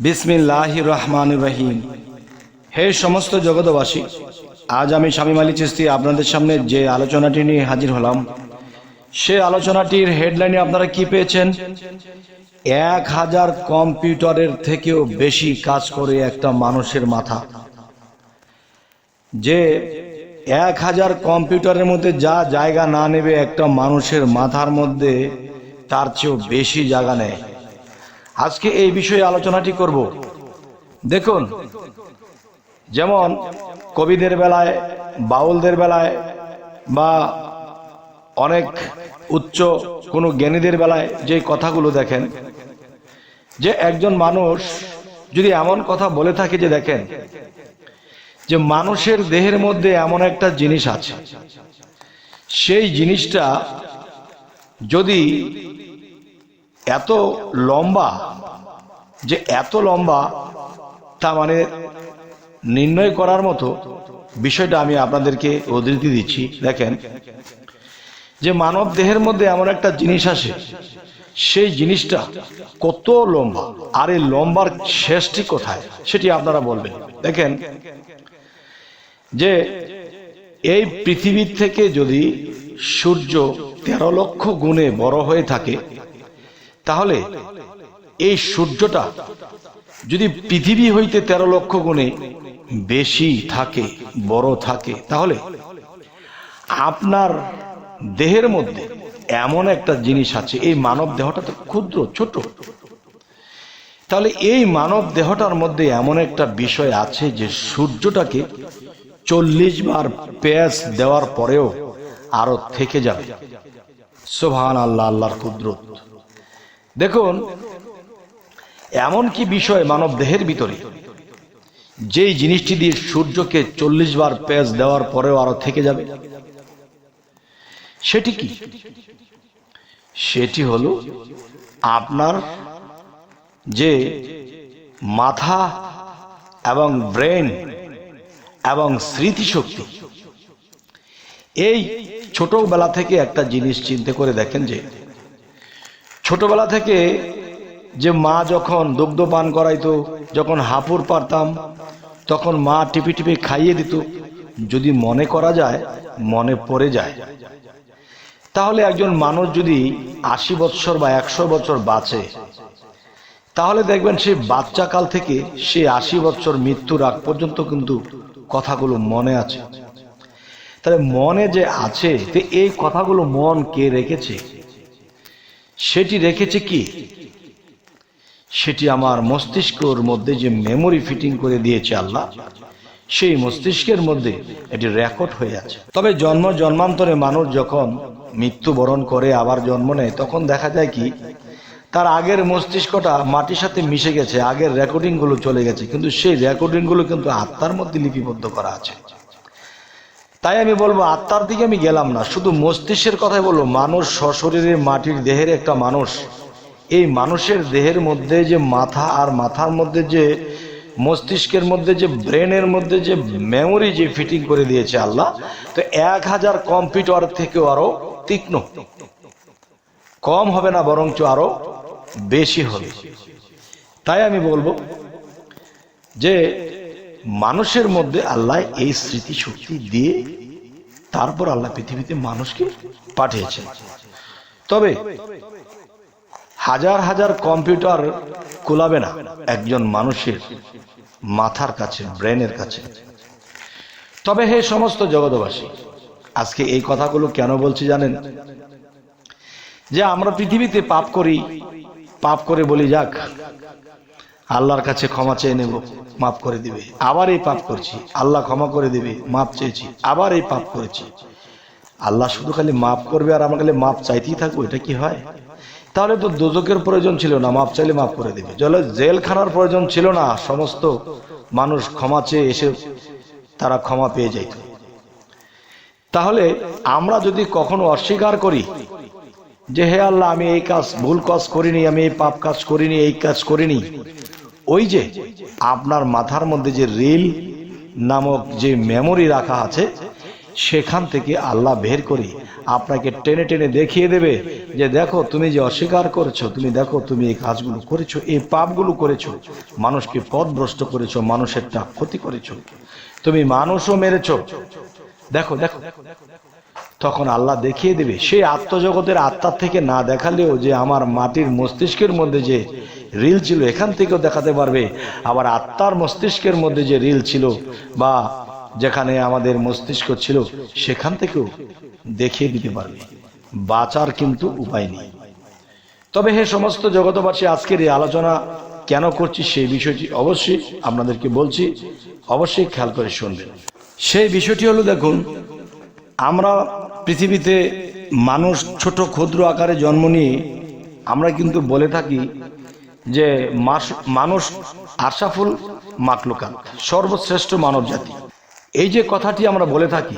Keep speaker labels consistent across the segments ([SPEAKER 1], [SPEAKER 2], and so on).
[SPEAKER 1] বিসমিল্লাহির রহমানির রহিম। হে সমস্ত জগৎবাসী, আজ আমি শামীম আলী চিশতি আপনাদের সামনে যে আলোচনাটি নিয়ে হাজির হলাম, সে আলোচনাটির হেডলাইনে আপনারা কি পেয়েছেন? 1000 কম্পিউটারের থেকেও বেশি কাজ করে একটা মানুষের মাথা। যে 1000 কম্পিউটারের মধ্যে যা জায়গা না নেবে একটা মানুষের মাথার মধ্যে, তার চেয়েও বেশি জায়গা নেয়। আজকে এই বিষয়ে আলোচনাটি করব। দেখুন, যেমন কবিদের বেলায়, বাউলদের বেলায়, বা অনেক উচ্চ কোনো জ্ঞানীদের বেলায় যে কথাগুলো দেখেন, যে একজন মানুষ যদি এমন কথা বলে থাকে যে দেখেন যে মানুষের দেহের মধ্যে এমন একটা জিনিস আছে, সেই জিনিসটা যদি এত লম্বা, যে এত লম্বা, তা মানে নির্ণয় করার মতো বিষয়টা আমি আপনাদেরকে উদ্ধৃতি দিচ্ছি। দেখেন যে মানব দেহের মধ্যে এমন একটা জিনিস আসে, সেই জিনিসটা কত লম্বা, আর এই লম্বার শেষটি কোথায় সেটি আপনারা বলবেন। দেখেন যে এই পৃথিবীর থেকে যদি সূর্য 13 লক্ষ গুণে বড় হয়ে থাকে, তাহলে এই সূর্যটা যদি পৃথিবী হইতে 13 লক্ষ গুণে বেশি থাকে, বড় থাকে, তাহলে আপনার দেহের মধ্যে এমন একটা জিনিস আছে, এই মানব দেহটা তো ক্ষুদ্র, ছোট, তাহলে এই মানব দেহটার মধ্যে এমন একটা বিষয় আছে যে সূর্যটাকে 40 বার পেঁচ দেওয়ার পরেও আরো থেকে যাবে। সুবহানাল্লাহ, আল্লাহর কুদরত। দেখুন, এমন কি বিষয় মানব দেহের ভিতরে, যেই জিনিসটি দিয়ে সূর্যকে 40 বার পেঁচ দেওয়ার পরেও আরো থেকে যাবে? সেটি কি? সেটি হলো আপনার যে মাথা এবং ব্রেন এবং স্মৃতিশক্তি। এই ছোটবেলা থেকে একটা জিনিস চিন্তা করে দেখেন, যে ছোটবেলা থেকে যে মা যখন দুগ্ধ পান করাইতো, যখন হাঁপুড় পারতাম, তখন মা টিপি টিপি খাইয়ে দিত। যদি মনে করা যায়, মনে পড়ে যায়, তাহলে একজন মানুষ যদি 80 বছর বা 100 বছর বাঁচে, তাহলে দেখবেন সে বাচ্চাকাল থেকে সে 80 বছর মৃত্যুর আগ পর্যন্ত কিন্তু কথাগুলো মনে আছে। তাহলে মনে যে আছে, তো এই কথাগুলো মন কে রেখেছে? সেটি রেখেছে কি? সেটি আমার মস্তিষ্কের মধ্যে যে মেমোরি ফিটিং করে দিয়েছে আল্লাহ, সেই মস্তিষ্কের মধ্যে এটি রেকর্ড হয়ে আছে। তবে জন্মান্তরে মানুষ যখন মৃত্যুবরণ করে আবার জন্ম নেয়, তখন দেখা যায় কি, তার আগের মস্তিষ্কটা মাটির সাথে মিশে গেছে, আগের রেকর্ডিং গুলো চলে গেছে, কিন্তু সেই রেকর্ডিং গুলো কিন্তু আত্মার মধ্যে লিপিবদ্ধ করা আছে। তাই আমি বলবো, আত্মার দিকে আমি গেলাম না, শুধু মস্তিষ্কের কথাই বলবো। মানুষ সশরীরে মাটির দেহের একটা মানুষ, এই মানুষের দেহের মধ্যে যে মাথা, আর মাথার মধ্যে যে মস্তিষ্কের মধ্যে যে ব্রেনের মধ্যে যে মেমোরি যে ফিটিং করে দিয়েছে আল্লাহ, তো 1000 কম্পিউটার থেকেও আরো তীক্ষ্ণ, কম হবে না, বরঞ্চ আরো বেশি হবে। তাই আমি বলবো যে মানুষের মধ্যে আল্লাহ এই স্মৃতি শক্তি দিয়ে তারপর আল্লাহ পৃথিবীতে মানুষকে পাঠিয়েছেন। তবে হাজার হাজার কম্পিউটার কুলাবে না একজন মানুষের মাথার কাছে, ব্রেনের কাছে। তবে হে সমস্ত জগৎবাসী, আজকে এই কথাগুলো কেন বলছি জানেন? যে আমরা পৃথিবীতে পাপ করি, পাপ করে বলি যাক আল্লাহর কাছে ক্ষমা চেয়ে নেব, মাফ করে দিবে। আবার এই পাপ করছি, আল্লাহ ক্ষমা করে দিবে, মাফ চেয়েছি, আবার এই পাপ করেছি। আল্লাহ শুধু খালি মাফ করবে আর আমরা খালি মাফ চাইতেই থাকবো, এটা কি হয়? তাহলে তো দোজকের প্রয়োজন ছিল না, মাফ চাইলে মাফ করে দিবে। জেলখানার প্রয়োজন ছিল না, সমস্ত মানুষ ক্ষমা চেয়ে এসে তারা ক্ষমা পেয়ে যাইত। তাহলে আমরা যদি কখনো অস্বীকার করি যে হে আল্লাহ, আমি এই কাজ, ভুল কাজ করিনি, আমি এই পাপ কাজ করিনি, এই কাজ করিনি, ওই যে আপনার মাথার মধ্যে যে রিল নামক যে মেমোরি রাখা আছে, সেখান থেকে আল্লাহ বের করে আপনাকে টেনে টেনে দেখিয়ে দেবে যে দেখো তুমি যে অস্বীকার করেছো, তুমি দেখো তুমি এই কাজগুলো করেছো, এই পাপগুলো করেছো, মানুষকে পথভ্রষ্ট করেছো, মানুষের ক্ষতি করেছো, তুমি মানুষও মেরেছো, দেখো দেখো। তখন আল্লাহ দেখিয়ে দেবে। সেই আত্মজগতের আত্মার থেকে না দেখালেও যে আমার মাটির মস্তিষ্কের মধ্যে যে রিল ছিল এখান থেকেও দেখাতে পারবে, আবার আত্মার মস্তিষ্কের মধ্যে যে রিল ছিল বা যেখানে আমাদের মস্তিষ্ক ছিল সেখান থেকেও দেখিয়ে দিতে পারবে। বাঁচার কিন্তু উপায় নেই। তবে হে সমস্ত জগতবাসী, আজকের এই আলোচনা কেন করছি সেই বিষয়টি অবশ্যই আপনাদেরকে বলছি, অবশ্যই খেয়াল করে শুনবেন। সেই বিষয়টি হলো, দেখুন, আমরা পৃথিবীতে মানুষ ছোট ক্ষুদ্র আকারে জন্ম নিয়ে আমরা কিন্তু বলে থাকি যে মানুষ আশরাফুল মাখলুকাত, সর্বশ্রেষ্ঠ মানব জাতি। এই যে কথাটি আমরা বলে থাকি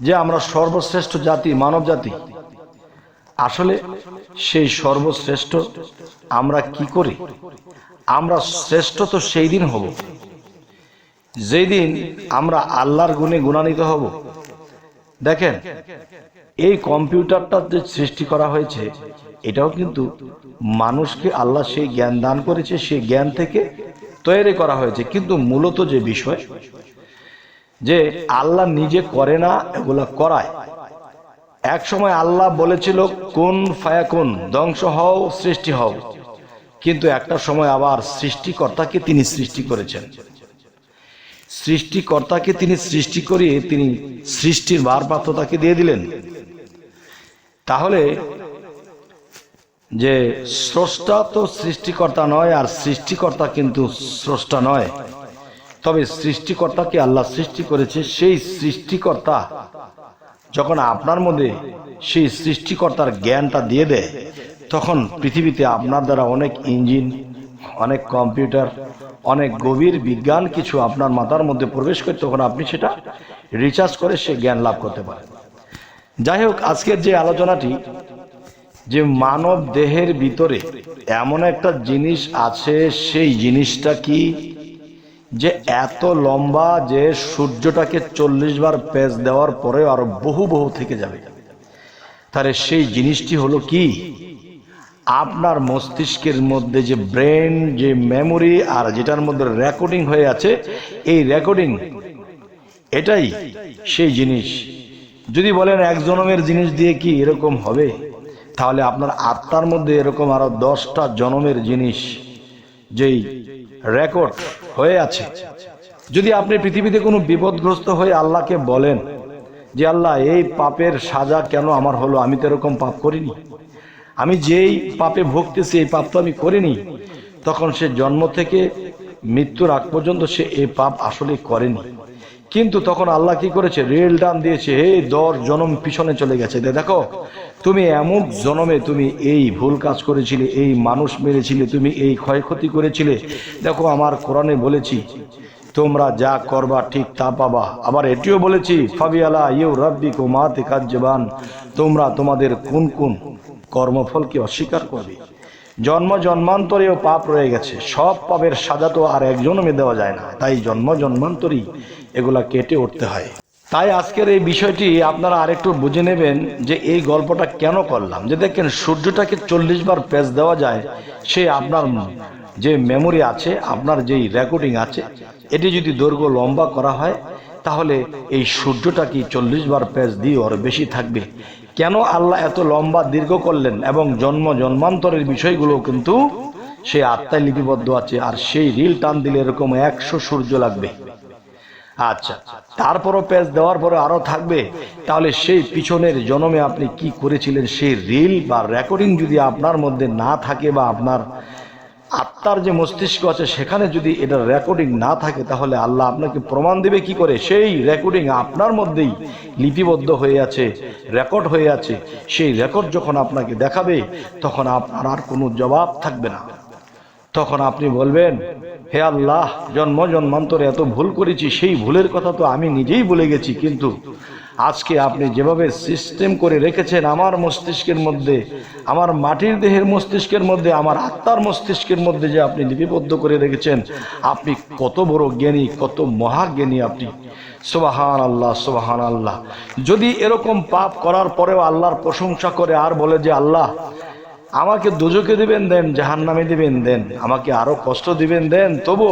[SPEAKER 1] যে আমরা সর্বশ্রেষ্ঠ জাতি, মানব জাতি, আসলে সেই সর্বশ্রেষ্ঠ আমরা কি করি? আমরা শ্রেষ্ঠ তো সেই দিন হব যেই দিন আমরা আল্লাহর গুণে গুণান্বিত হব। দেখেন, এই কম্পিউটারটা যে সৃষ্টি করা হয়েছে এটাও কিন্তু মানুষকে আল্লাহ সেই জ্ঞান দান করেছে, সেই জ্ঞান থেকে তৈরি করা হয়েছে। কিন্তু মূলত যে বিষয় যে আল্লাহ নিজে করে না, এগুলা করায়। এক সময় আল্লাহ বলেছিল কুন ফায়াকুন, ধ্বংস হও, সৃষ্টি হও, কিন্তু একটা সময় আবার সৃষ্টিকর্তাকে তিনি সৃষ্টি করেছেন। সৃষ্টিকর্তাকে তিনি সৃষ্টি করিয়ে তিনি সৃষ্টির ভারপ্রাপ্ততাকে দিয়ে দিলেন। তাহলে যে স্রষ্টা তো সৃষ্টিকর্তা নয়, আর সৃষ্টিকর্তা কিন্তু স্রষ্টা নয়। তবে সৃষ্টিকর্তাকে আল্লাহ সৃষ্টি করেছে। সেই সৃষ্টিকর্তা যখন আপনার মধ্যে সেই সৃষ্টিকর্তার জ্ঞানটা দিয়ে দেয়, তখন পৃথিবীতে আপনার দ্বারা অনেক ইঞ্জিন, অনেক কম্পিউটার, অনেক গভীর বিজ্ঞান কিছু আপনার মাথার মধ্যে প্রবেশ করে তখন আপনি সেটা রিচার্জ করে সে জ্ঞান লাভ করতে পারেন। যাই হোক, আজকের যে আলোচনাটি, যে মানব দেহের ভিতরে এমন একটা জিনিস আছে, সেই জিনিসটা কি? যে এত লম্বা যে সূর্যটাকে 40 বার পেঁচ দেওয়ার পরে আরো বহু বহু থেকে যাবে। তাহলে সেই জিনিসটি হলো কি? আপনার মস্তিষ্কের মধ্যে যে ব্রেন, যে মেমোরি, আর যেটার মধ্যে রেকর্ডিং হয়ে আছে, এই রেকর্ডিং এটাই সেই জিনিস। যদি বলেন এক জন্মের জিনিস দিয়ে কি এরকম হবে, তাহলে আপনার আত্মার মধ্যে এরকম আরো 10টা জন্মের জিনিস যেই রেকর্ড হয়ে আছে। যদি আপনি পৃথিবীতে কোনো বিপদগ্রস্ত হয়ে আল্লাহকে বলেন যে আল্লাহ, এই পাপের সাজা কেন আমার হলো, আমি তো এরকম পাপ করিনি, আমি যেই পাপে ভুগতেছি এই পাপ তো আমি করিনি, তখন সে জন্ম থেকে মৃত্যুর আগ পর্যন্ত সে এই পাপ আসলে করেনি। কিন্তু তখন আল্লাহ কি করেছে? রেল ডান দিয়েছে, এই 10 জন্ম পিছনে চলে গেছে, দেখো তুমি এমন জন্মে তুমি এই ভুল কাজ করেছিলে, এই মানুষ মেরেছিলে, তুমি এই ক্ষয়ক্ষতি করেছিলে। দেখো আমার কোরআনে বলেছি তোমরা যা করবা ঠিক তা পাবা। আবার এটিও বলেছি ফাবিয়ালা ইউ রাব্বিকুম মা তাকাজ্জাবান, তোমরা তোমাদের কোন কোন কর্মফলকে অস্বীকার করবে। জন্ম জন্মান্তরেও পাপ রয়ে গেছে, সব পাপের সাজা তো আর এক জন্মে দেওয়া যায় না, তাই জন্ম জন্মান্তরই এগুলা কেটে উঠতে হয়। তাই আজকের এই বিষয়টি আপনারা আরেকটু বুঝে নেবেন যে এই গল্পটা কেন করলাম। যে দেখেন, সূর্যটাকে 40 বার পেঁচ দেওয়া যায়, সে আপনার যে মেমোরি আছে, আপনার যেই রেকর্ডিং আছে, এটি যদি দৈর্ঘ্য লম্বা করা হয় তাহলে এই সূর্যটাকে 40 বার পেঁচ দিয়ে ওর বেশি থাকবে। কেন আল্লাহ এত লম্বা দীর্ঘ করলেন? এবং জন্ম জন্মান্তরের বিষয়গুলো কিন্তু সেই আত্মায় লিপিবদ্ধ আছে। আর সেই রিল টান দিলে এরকম 100 সূর্য লাগবে। আচ্ছা, তারপরও পেঁচ দেওয়ার পরে আরো থাকবে। তাহলে সেই পিছনের জন্মে আপনি কি করেছিলেন সেই রিল বা রেকর্ডিং যদি আপনার মধ্যে না থাকে, বা আপনার আত্মার যে মস্তিষ্ক আছে সেখানে যদি এটা রেকর্ডিং না থাকে, তাহলে আল্লাহ আপনাকে প্রমাণ দেবে কি করে? সেই রেকর্ডিং আপনার মধ্যেই লিপিবদ্ধ হয়ে আছে, রেকর্ড হয়ে আছে। সেই রেকর্ড যখন আপনাকে দেখাবে, তখন আপনার আর কোনো জবাব থাকবে না। তখন আপনি বলবেন, হে আল্লাহ, জন্ম জন্মান্তরে এত ভুল করেছি, সেই ভুলের কথা তো আমি নিজেই ভুলে গেছি, কিন্তু আজকে আপনি যেভাবে সিস্টেম করে রেখেছেন আমার মস্তিষ্কের মধ্যে, আমার মাটির দেহের মস্তিষ্কের মধ্যে, আমার আত্মার মস্তিষ্কের মধ্যে যে আপনি লিপিবদ্ধ করে রেখেছেন, আপনি কত বড় জ্ঞানী, কত মহাজ্ঞানী আপনি। সুবহান আল্লাহ, সুবহান আল্লাহ। যদি এরকম পাপ করার পরেও আল্লাহর প্রশংসা করে আর বলে যে আল্লাহ আমাকে দোজখে দিবেন দেন, জাহান্নামে দিবেন দেন, আমাকে আরো কষ্ট দিবেন দেন, তবু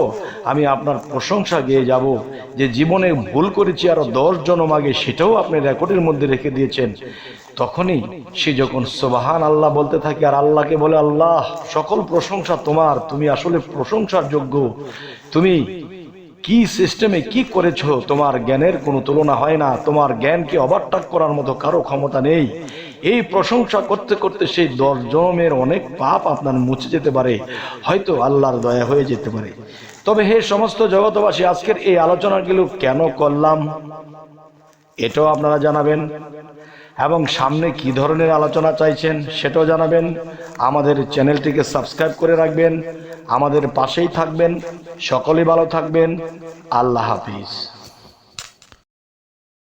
[SPEAKER 1] আমি আপনার প্রশংসা গেয়ে যাব যে জীবনে ভুল করেছি আরো 10 জন্ম আগে, সেটাও আপনি রেকর্ডের মধ্যে রেখে দিয়েছেন। তখনই সে যখন সুবহান আল্লাহ বলতে থাকে আর আল্লাহকে বলে আল্লাহ সকল প্রশংসা তোমার, তুমি আসলে প্রশংসার যোগ্য, তুমি কি সিস্টেমে কি করেছো, তোমার জ্ঞানের কোনো তুলনা হয় না, তোমার জ্ঞানকে ওভারটেক করার মতো কারো ক্ষমতা নেই। এই প্রশংসা করতে করতে সেই 10 জন্মের অনেক পাপ আপনার মুছে যেতে পারে, হয়তো আল্লাহর দয়া হয়ে যেতে পারে। তবে হে সমস্ত জগতবাসী, আজকের এই আলোচনাগুলো কেন করলাম এটাও আপনারা জানাবেন, এবং সামনে কি ধরনের আলোচনা চাইছেন সেটাও জানাবেন। আমাদের চ্যানেলটিকে সাবস্ক্রাইব করে রাখবেন, আমাদের পাশেই থাকবেন। সকলেই ভালো থাকবেন। আল্লাহ হাফিজ।